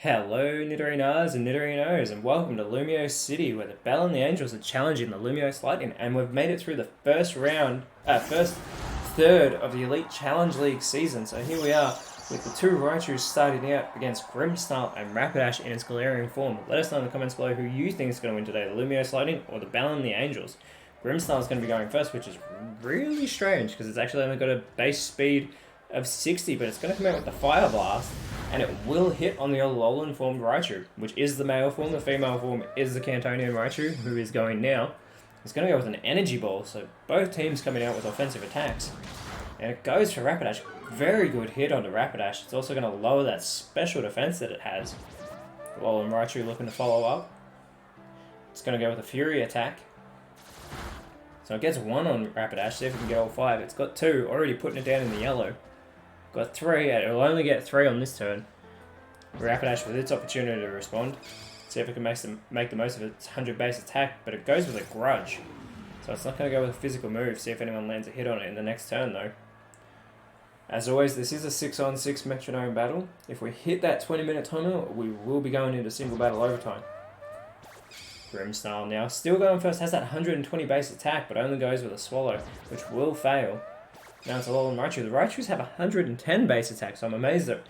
Hello Nidorinas and Nidorinos, and welcome to Lumiose City, where the Ballonlea Angels are challenging the Lumiose Lightning, and we've made it through the first third of the Elite Challenge League season. So here we are with the two Raichus starting out against Grimmsnarl and Rapidash in its Galarian form. Let us know in the comments below who you think is going to win today, the Lumiose Lightning or the Ballonlea Angels. Grimmsnarl is going to be going first, which is really strange because it's actually only got a base speed of 60, but it's going to come out with the Fire Blast, and it will hit on the Alolan formed Raichu, which is the male form. The female form is the Cantonian Raichu, who is going now. It's going to go with an Energy Ball, so both teams coming out with offensive attacks. And it goes for Rapidash. Very good hit onto Rapidash. It's also going to lower that special defense that it has. Alolan Raichu looking to follow up. It's going to go with a Fury attack. So it gets one on Rapidash, see if it can get all five. It's got two, already putting it down in the yellow. Got three, and it'll only get three on this turn. Rapidash with its opportunity to respond. See if it can make the most of its 100 base attack, but it goes with a Grudge. So it's not going to go with a physical move, see if anyone lands a hit on it in the next turn though. As always, this is a 6-on-6 Metronome battle. If we hit that 20-minute timer, we will be going into single battle overtime. Grimmsnarl now, still going first, has that 120 base attack, but only goes with a Swallow, which will fail. Now it's Alolan Raichu. The Raichus have 110 base attack, so I'm amazed that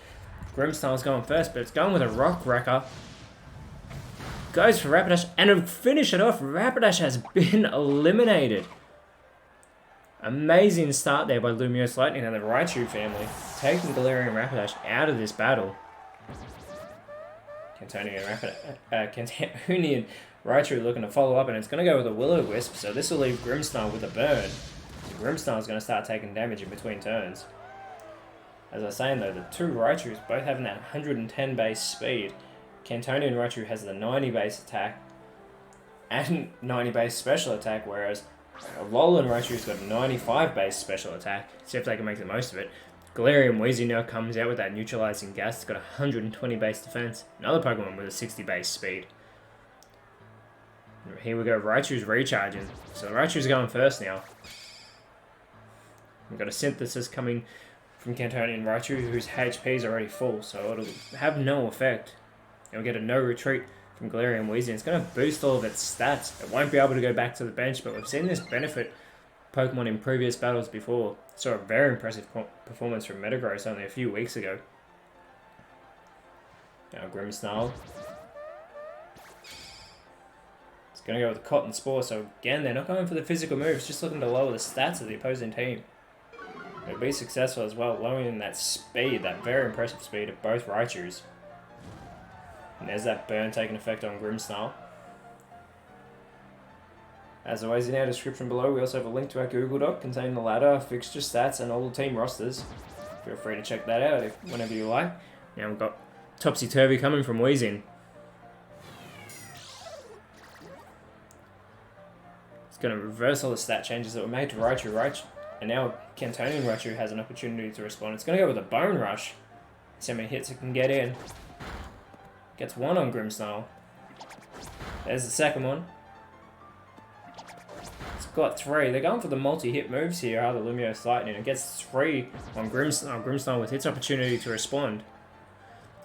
Grimmsnarl's going first, but it's going with a Rock Wrecker. Goes for Rapidash, and to finish it off, Rapidash has been eliminated. Amazing start there by Lumiose Lightning and the Raichu family, taking Galarian Rapidash out of this battle. Cantonian Raichu looking to follow up, and it's going to go with a Will-O-Wisp, so this will leave Grimmsnarl with a burn. Grimmsnarl is going to start taking damage in between turns. As I was saying though, the two Raichus both having that 110 base speed. Cantonian Raichu has the 90 base attack and 90 base special attack, whereas Alolan Raichu's got a 95 base special attack. See if they can make the most of it. Galarian Weezy now comes out with that neutralizing gas. It's got 120 base defense. Another Pokemon with a 60 base speed. Here we go, Raichu's recharging. So the Raichu's going first now. We've got a Synthesis coming from Cantonian Raichu, whose HP is already full, so it'll have no effect. And we'll get a no retreat from Galarian Weezy. It's going to boost all of its stats. It won't be able to go back to the bench, but we've seen this benefit Pokemon in previous battles before. Saw a very impressive performance from Metagross only a few weeks ago. Now Grimmsnarl. It's going to go with the Cotton Spore, so again, they're not going for the physical moves, just looking to lower the stats of the opposing team. It'll be successful as well, lowering that speed, that very impressive speed of both Raichus. And there's that burn taking effect on Grimmsnarl. As always, in our description below, we also have a link to our Google Doc containing the ladder, fixture stats, and all the team rosters. Feel free to check that out whenever you like. Now we've got Topsy Turvy coming from Weezing. It's going to reverse all the stat changes that were made to Raichu. And now Cantonian Raichu has an opportunity to respond. It's going to go with a Bone Rush. See how many hits it can get in. Gets one on Grimmsnarl. There's the second one. It's got three. They're going for the multi-hit moves here, are the Lumiose Lightning. It gets three on Grimmsnarl. Grimmsnarl with its opportunity to respond.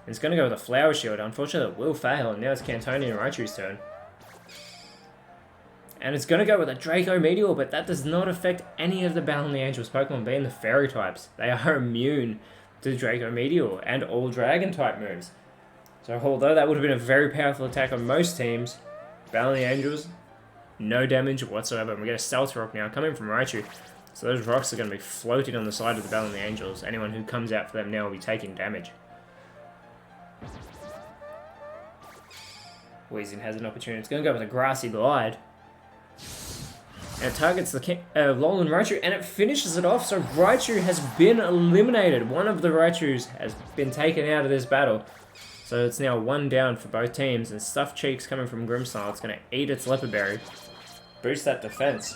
It's going to go with a Flower Shield. Unfortunately, it will fail, and now it's Cantonian Raichu's turn. And it's going to go with a Draco Meteor, but that does not affect any of the Ballonlea Angels Pokemon being the Fairy types. They are immune to Draco Meteor and all Dragon type moves. So although that would have been a very powerful attack on most teams, Ballonlea Angels, no damage whatsoever. And we get a Stealth Rock now coming from Raichu. So those rocks are going to be floating on the side of the Ballonlea Angels. Anyone who comes out for them now will be taking damage. Weezing has an opportunity. It's going to go with a Grassy Glide. And it targets the Alolan Raichu, and it finishes it off. So Raichu has been eliminated. One of the Raichus has been taken out of this battle. So it's now one down for both teams. And Stuffed Cheeks coming from Grimmsnarl. It's going to eat its Leopard Berry. Boost that defense.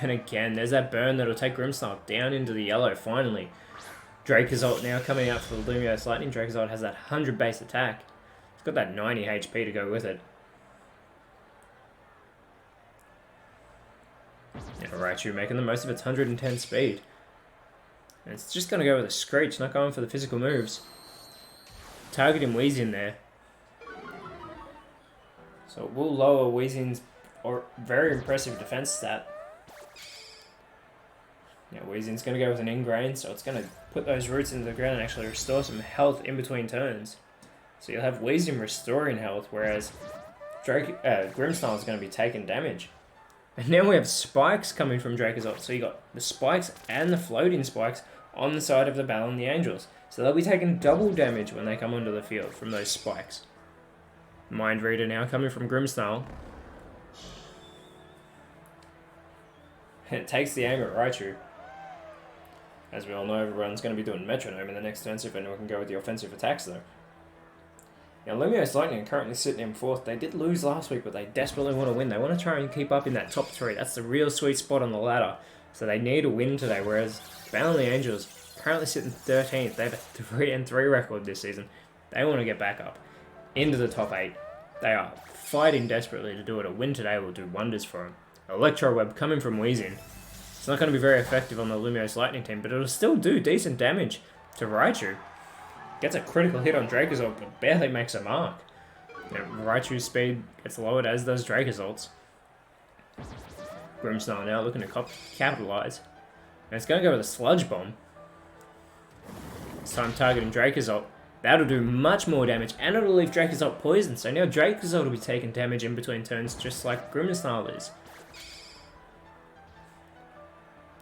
And again, there's that burn that'll take Grimmsnarl down into the yellow finally. Dracozolt now coming out for the Lumiose Lightning. Dracozolt has that 100 base attack. It's got that 90 HP to go with it. Now Raichu making the most of its 110 speed. And it's just going to go with a Screech, not going for the physical moves. Targeting Weezing there. So it will lower Weezing's very impressive defense stat. Yeah, Weezing's going to go with an Ingrain, so it's going to put those roots into the ground and actually restore some health in between turns. So you'll have Weezing restoring health, whereas Grimmsnarl is going to be taking damage. And now we have spikes coming from Dracozolt. So you got the spikes and the floating spikes on the side of the Ballonlea Angels. So they'll be taking double damage when they come onto the field from those spikes. Mind Reader now coming from Grimmsnarl. And it takes the aim at Raichu. As we all know, everyone's going to be doing Metronome in the next turn, so if anyone can go with the offensive attacks though. Now, Lumiose Lightning are currently sitting in 4th. They did lose last week, but they desperately want to win. They want to try and keep up in that top 3. That's the real sweet spot on the ladder. So they need a win today, whereas Ballonlea Angels currently sitting 13th. They have a 3-3 record this season. They want to get back up into the top 8. They are fighting desperately to do it. A win today will do wonders for them. Electro Web coming from Weezing. It's not going to be very effective on the Lumiose Lightning team, but it'll still do decent damage to Raichu. Gets a critical hit on Dracozolt, but barely makes a mark. Raichu's speed gets lowered, as does Dracozolt's. Grimmsnarl now looking to capitalise. And it's going to go with a Sludge Bomb. This time targeting Dracozolt. That'll do much more damage, and it'll leave Dracozolt poisoned. So now Dracozolt will be taking damage in between turns, just like Grimmsnarl is.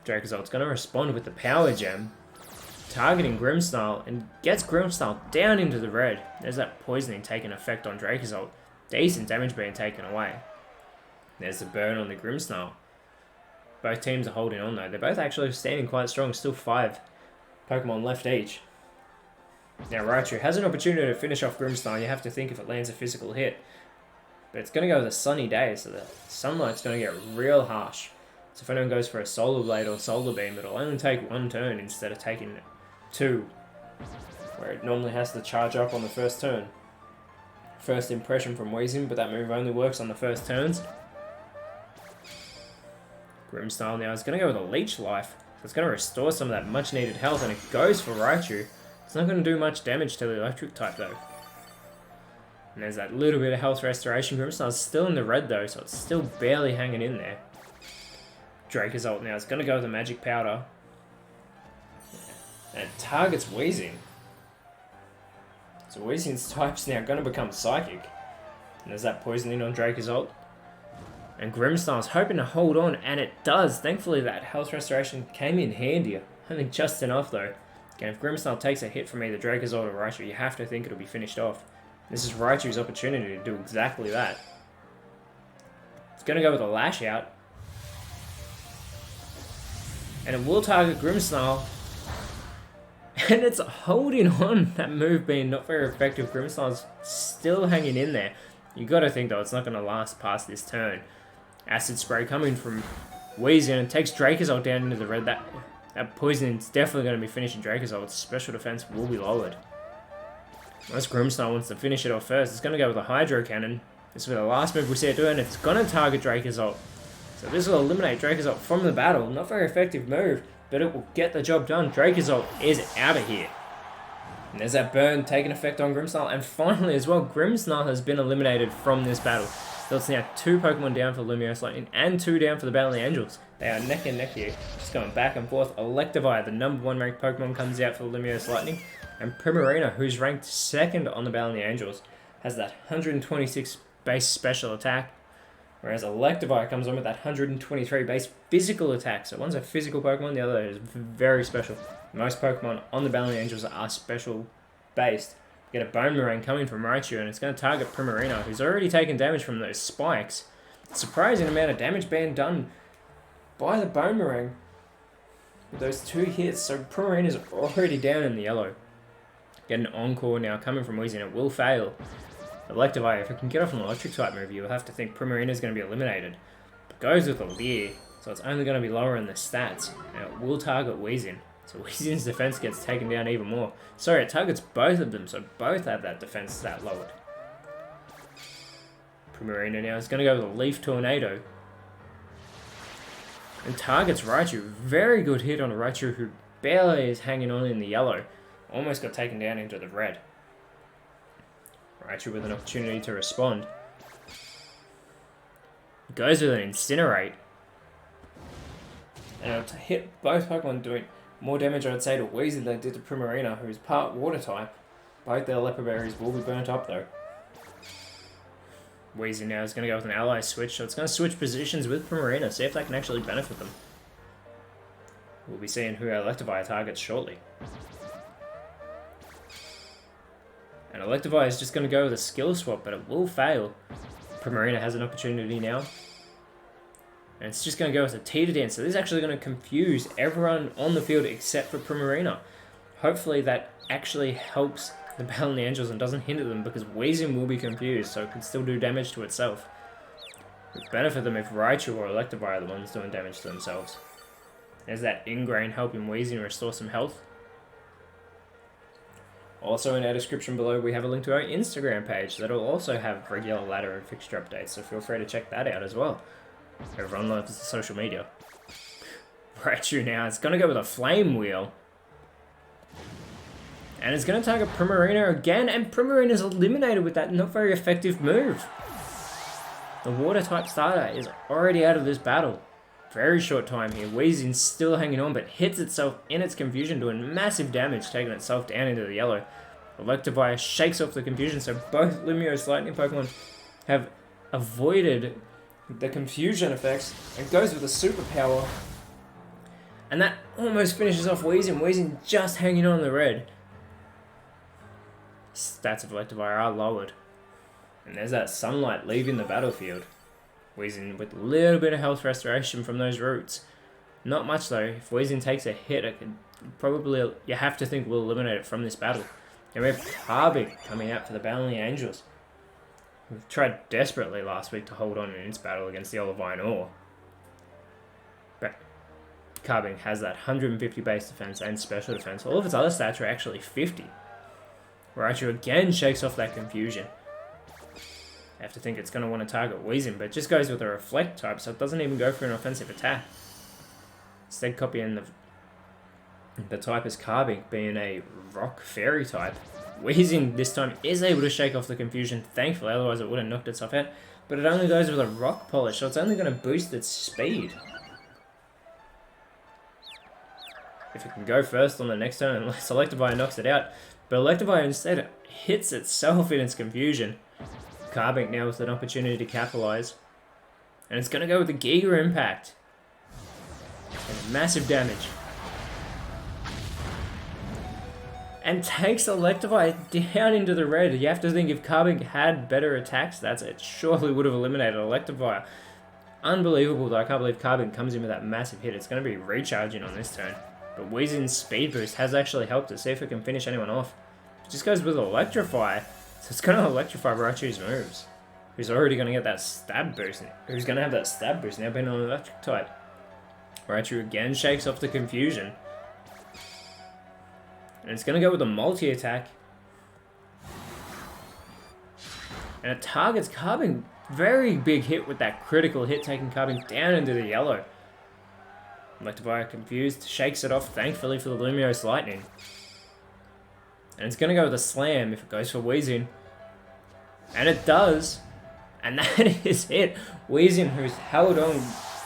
Dracozolt's going to respond with the Power Gem, targeting Grimmsnarl, and gets Grimmsnarl down into the red. There's that poisoning taking effect on Dracozolt. Decent damage being taken away. There's the burn on the Grimmsnarl. Both teams are holding on though. They're both actually standing quite strong. Still 5 Pokemon left each. Now Raichu has an opportunity to finish off Grimmsnarl. You have to think if it lands a physical hit. But it's going to go with a sunny day, so the sunlight's going to get real harsh. So if anyone goes for a Solar Blade or Solar Beam, it'll only take 1 turn instead of taking 2, where it normally has to charge up on the first turn. First impression from Weezing, but that move only works on the first turns. Grimmsnarl now is going to go with a Leech Life, so it's going to restore some of that much needed health, and it goes for Raichu. It's not going to do much damage to the electric type though. And there's that little bit of health restoration. Grimmsnarl's still in the red though, so it's still barely hanging in there. Dracozolt now is going to go with a Magic Powder. And it targets Weezing. So Weezing's type's now going to become Psychic. And there's that poisoning on Dracozolt. And Grimmsnarl's hoping to hold on, and it does. Thankfully that health restoration came in handy. I think just enough though. Again, if Grimmsnarl takes a hit from either Dracozolt or Raichu, you have to think it'll be finished off. This is Raichu's opportunity to do exactly that. It's going to go with a Lash Out. And it will target Grimmsnarl. And it's holding on, that move being not very effective. Grimmsnarl's still hanging in there. You got to think though, it's not going to last past this turn. Acid Spray coming from Weezing, and takes Dracozolt down into the red. That poison is definitely going to be finishing Dracozolt. Special defense will be lowered. Unless Grimmsnarl wants to finish it off first, it's going to go with a Hydro Cannon. This will be the last move we see it do, and it's going to target Dracozolt. So this will eliminate Dracozolt from the battle. Not very effective move, but it will get the job done. Dracozolt is out of here. And there's that burn taking effect on Grimmsnarl. And finally as well, Grimmsnarl has been eliminated from this battle. So it's now 2 Pokemon down for Lumiose Lightning and 2 down for the Ballonlea Angels. They are neck and neck here, just going back and forth. Electivire, the #1 ranked Pokemon, comes out for the Lumiose Lightning. And Primarina, who's ranked 2nd on the Ballonlea Angels, has that 126 base special attack. Whereas Electivire comes on with that 123 base physical attack. So one's a physical Pokemon, the other is very special. Most Pokemon on the Ballonlea Angels are special based. You get a Bone Moraine coming from Raichu, and it's going to target Primarina, who's already taken damage from those spikes. Surprising amount of damage being done by the Bone Moraine with those 2 hits. So Primarina's already down in the yellow. Get an Encore now coming from Weezing. It will fail. Electivire, if it can get off an electric type move, you'll have to think Primarina is going to be eliminated. But goes with a Leer, so it's only going to be lowering the stats. And it will target Weezing. So Weezing's defense gets taken down even more. Sorry, it targets both of them, so both have that defense stat lowered. Primarina now is going to go with a Leaf Tornado. And targets Raichu. Very good hit on a Raichu who barely is hanging on in the yellow. Almost got taken down into the red. Raichu with an opportunity to respond. Goes with an Incinerate. And it'll hit both Pokemon, doing more damage, I'd say, to Weezy than it did to Primarina, who's part Water type. Both their Leopard Berries will be burnt up though. Weezy now is going to go with an ally switch, so it's going to switch positions with Primarina, see if that can actually benefit them. We'll be seeing who Electivire targets shortly. And Electivire is just going to go with a skill swap, but it will fail. Primarina has an opportunity now. And it's just going to go with a Teeter Dance, so this is actually going to confuse everyone on the field except for Primarina. Hopefully that actually helps the Ballonlea Angels and doesn't hinder them, because Weezing will be confused, so it could still do damage to itself. It would benefit them if Raichu or Electivire are the ones doing damage to themselves. There's that Ingrain helping Weezing restore some health. Also in our description below we have a link to our Instagram page that'll also have regular ladder and fixture updates, so feel free to check that out as well. Everyone loves the social media. Raichu now, it's going to go with a Flame Wheel. And it's going to target Primarina again, and Primarina's eliminated with that not very effective move. The Water type starter is already out of this battle. Very short time here. Weezing's still hanging on, but hits itself in its confusion, doing massive damage, taking itself down into the yellow. Electivire shakes off the confusion, so both Lumiose Lightning Pokemon have avoided the confusion effects and goes with a superpower. And that almost finishes off Weezing. Weezing just hanging on the red. Stats of Electivire are lowered. And there's that sunlight leaving the battlefield. Weezing with a little bit of health restoration from those roots. Not much though. If Weezing takes a hit, it could probably, you have to think, will eliminate it from this battle. And we have Carbink coming out for the Ballonlea Angels. We've tried desperately last week to hold on in its battle against the Olivine Ore. But Carbink has that 150 base defense and special defense. All of its other stats are actually 50. Raichu again shakes off that confusion. I have to think it's going to want to target Weezing, but it just goes with a Reflect type, so it doesn't even go for an offensive attack. Instead copying the type as Carbink, being a Rock Fairy type. Weezing this time is able to shake off the confusion, thankfully, otherwise it would have knocked itself out. But it only goes with a Rock Polish, so it's only going to boost its speed. If it can go first on the next turn, unless Electivire knocks it out. But Electivire instead hits itself in its confusion. Carbink now with an opportunity to capitalize. And it's going to go with the Giga Impact. And massive damage. And takes Electivire down into the red. You have to think if Carbink had better attack stats, it surely would have eliminated Electivire. Unbelievable though, I can't believe Carbink comes in with that massive hit. It's going to be recharging on this turn. But Weezing's speed boost has actually helped to see if it can finish anyone off. It just goes with Electrify. So it's going to electrify Raichu's moves. Who's already going to get that stab boost. Who's going to have that stab boost now being on electric type. Raichu again shakes off the confusion. And it's going to go with a multi-attack. And it targets Carbink. Very big hit with that critical hit, taking Carbink down into the yellow. Electivire confused, shakes it off, thankfully for the Lumiose Lightning. And it's going to go with a Slam if it goes for Weezing. And it does. And that is it. Weezing, who's held on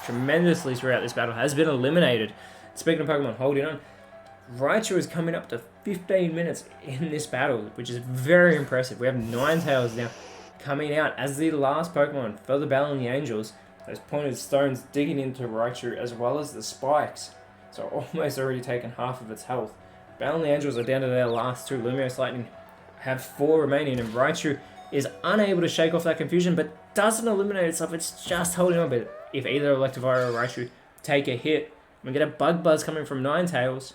tremendously throughout this battle, has been eliminated. Speaking of Pokemon holding on, Raichu is coming up to 15 minutes in this battle, which is very impressive. We have Ninetales now coming out as the last Pokemon for the Ballonlea Angels. Those pointed stones digging into Raichu as well as the spikes. So almost already taken half of its health. Ballonlea Angels are down to their last two. Lumiose Lightning have 4 remaining, and Raichu is unable to shake off that confusion, but doesn't eliminate itself. It's just holding on. But if either Electivire or Raichu take a hit, we get a Bug Buzz coming from Ninetales.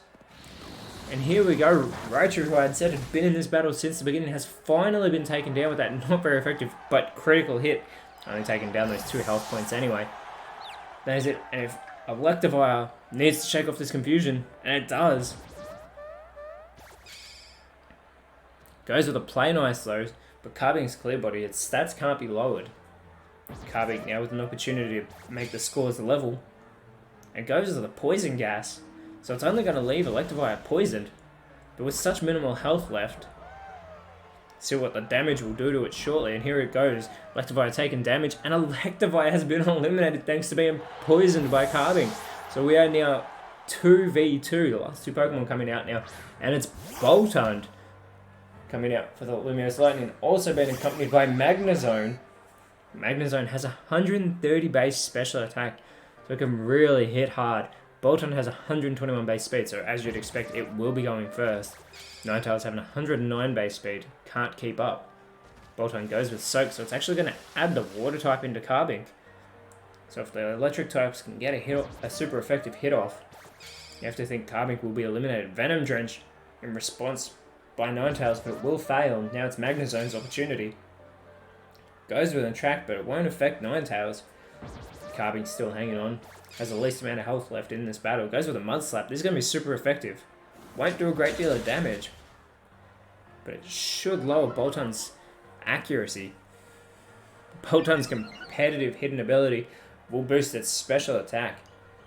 And here we go. Raichu, who I had said had been in this battle since the beginning, has finally been taken down with that not very effective but critical hit. Only taking down those 2 health points anyway. That is it. And if Electivire needs to shake off this confusion, and it does. Goes with a Plain Ice though, but Carbink's Clear Body, its stats can't be lowered. Carbink now with an opportunity to make the scores level. It goes with a Poison Gas. So it's only going to leave Electivire poisoned. But with such minimal health left, see what the damage will do to it shortly. And here it goes. Electivire taking damage, and Electivire has been eliminated thanks to being poisoned by Carbink. So we are now 2v2, the last two Pokemon coming out now. And it's Boltund coming out for the Lumiose Lightning. Also being accompanied by Magnezone. Magnezone has 130 base special attack, so it can really hit hard. Boltund has 121 base speed, so as you'd expect, it will be going first. Ninetales having 109 base speed, can't keep up. Boltund goes with Soak, so it's actually going to add the water type into Carbink. So if the electric types can get a super effective hit off, you have to think Carbink will be eliminated. Venom Drench in response by Ninetales, but it will fail. Now it's Magnezone's opportunity. Goes with a track, but it won't affect Ninetales. Carbink's still hanging on. Has the least amount of health left in this battle. Goes with a Mud Slap. This is going to be super effective. Won't do a great deal of damage, but it should lower Boltund's accuracy. Boltund's competitive hidden ability will boost its special attack.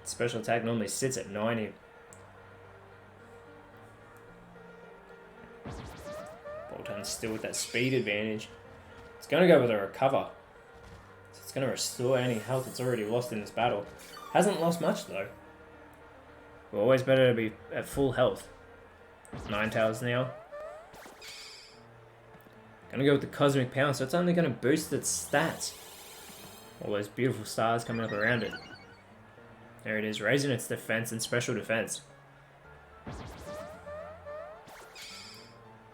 Its special attack normally sits at 90. Boltund's still with that speed advantage. It's going to go with a Recover. So it's going to restore any health it's already lost in this battle. Hasn't lost much though. Well, always better to be at full health. Ninetales now. Gonna go with the Cosmic Power, so it's only gonna boost its stats. All those beautiful stars coming up around it. There it is, raising its defense and special defense.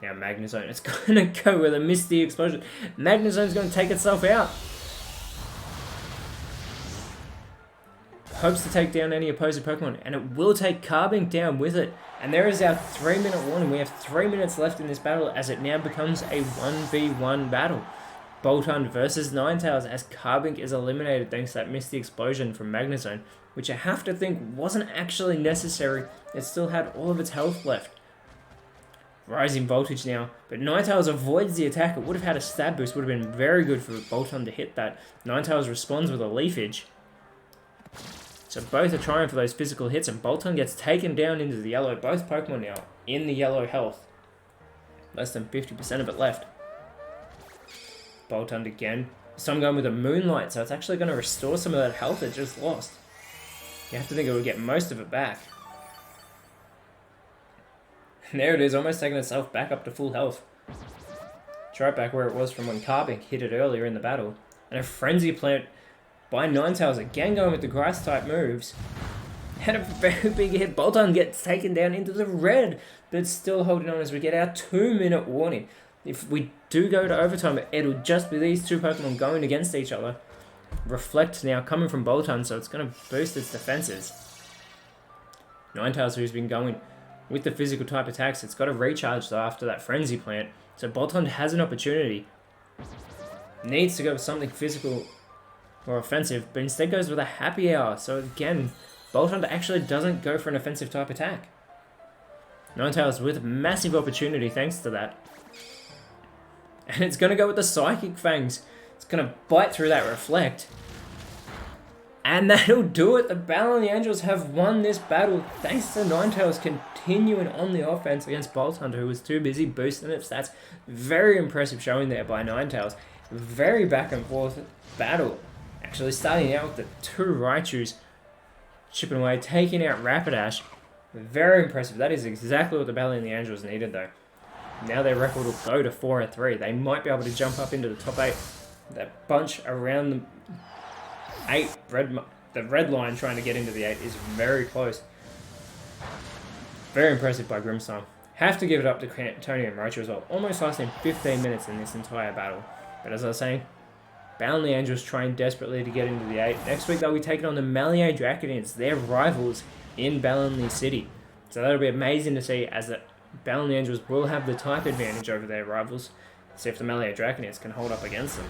Now Magnezone, it's gonna go with a Misty Explosion. Magnezone's gonna take itself out. Hopes to take down any opposing Pokemon, and it will take Carbink down with it. And there is our 3-minute warning. We have 3 minutes left in this battle as it now becomes a 1v1 battle. Boltund versus Ninetales as Carbink is eliminated thanks to that Misty Explosion from Magnezone, which I have to think wasn't actually necessary. It still had all of its health left. Rising voltage now, but Ninetales avoids the attack. It would have had a stab boost, would have been very good for Boltund to hit that. Ninetales responds with a Leafage. So both are trying for those physical hits, and Boltund gets taken down into the yellow. Both Pokemon now in the yellow health. Less than 50% of it left. Boltund again. So I'm going with a Moonlight, so it's actually going to restore some of that health it just lost. You have to think it would get most of it back. And there it is, almost taking itself back up to full health. It's right back where it was from when Carbink hit it earlier in the battle. And a Frenzy Plant by Ninetales, again going with the grass type moves. And a very big hit. Boltund gets taken down into the red, but still holding on as we get our 2-minute warning. If we do go to overtime, it'll just be these two Pokemon going against each other. Reflect now coming from Boltund, so it's going to boost its defenses. Ninetales, who's been going with the physical type attacks, it's got to recharge though after that Frenzy Plant. So Boltund has an opportunity. Needs to go with something physical or offensive, but instead goes with a Happy Hour. So again, Boltund actually doesn't go for an offensive type attack. Ninetales with massive opportunity thanks to that. And it's going to go with the Psychic Fangs. It's going to bite through that Reflect. And that'll do it. The Ballonlea have won this battle thanks to Ninetales continuing on the offense against Boltund, who was too busy boosting its stats. Very impressive showing there by Ninetales. Very back and forth battle. Actually starting out with the two Raichus chipping away, taking out Rapidash. Very impressive. That is exactly what the Ballonlea needed though. Now their record will go to 4-3. They might be able to jump up into the top 8. That bunch around the 8, the red line trying to get into the 8 is very close. Very impressive by Grimmsnarl. Have to give it up to Tony and Raichu as well. Almost lasting 15 minutes in this entire battle. But as I was saying, Ballonlea trying desperately to get into the 8. Next week they'll be taking on the Malier Draconids, their rivals in Ballonlea City. So that'll be amazing to see, as the Ballonlea will have the type advantage over their rivals. See if the Malier Draconids can hold up against them.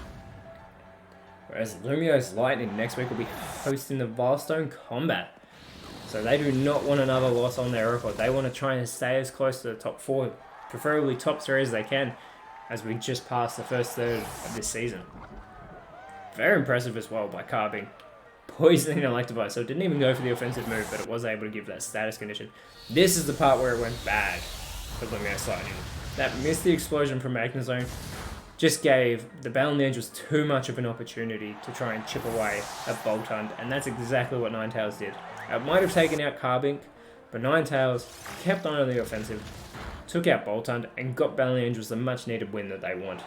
Whereas Lumiose Lightning next week will be hosting the Vilestone Combat. So they do not want another loss on their record. They want to try and stay as close to the top 4, preferably top 3 as they can, as we just passed the first third of this season. Very impressive as well by Carbink. poisoning Electabuzz, so it didn't even go for the offensive move, but it was able to give that status condition. This is the part where it went bad for Lumiose Lightning. That missed the explosion from Magnezone just gave the Ballonlea Angels too much of an opportunity to try and chip away at Boltund, and that's exactly what Ninetales did. It might have taken out Carbink, but Ninetales kept on the offensive, took out Boltund, and got Ballonlea Angels the much needed win that they want.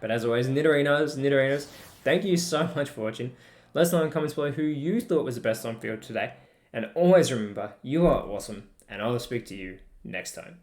But as always, Nidorinos, thank you so much for watching. Let us know in the comments below who you thought was the best on field today. And always remember, you are awesome, and I will speak to you next time.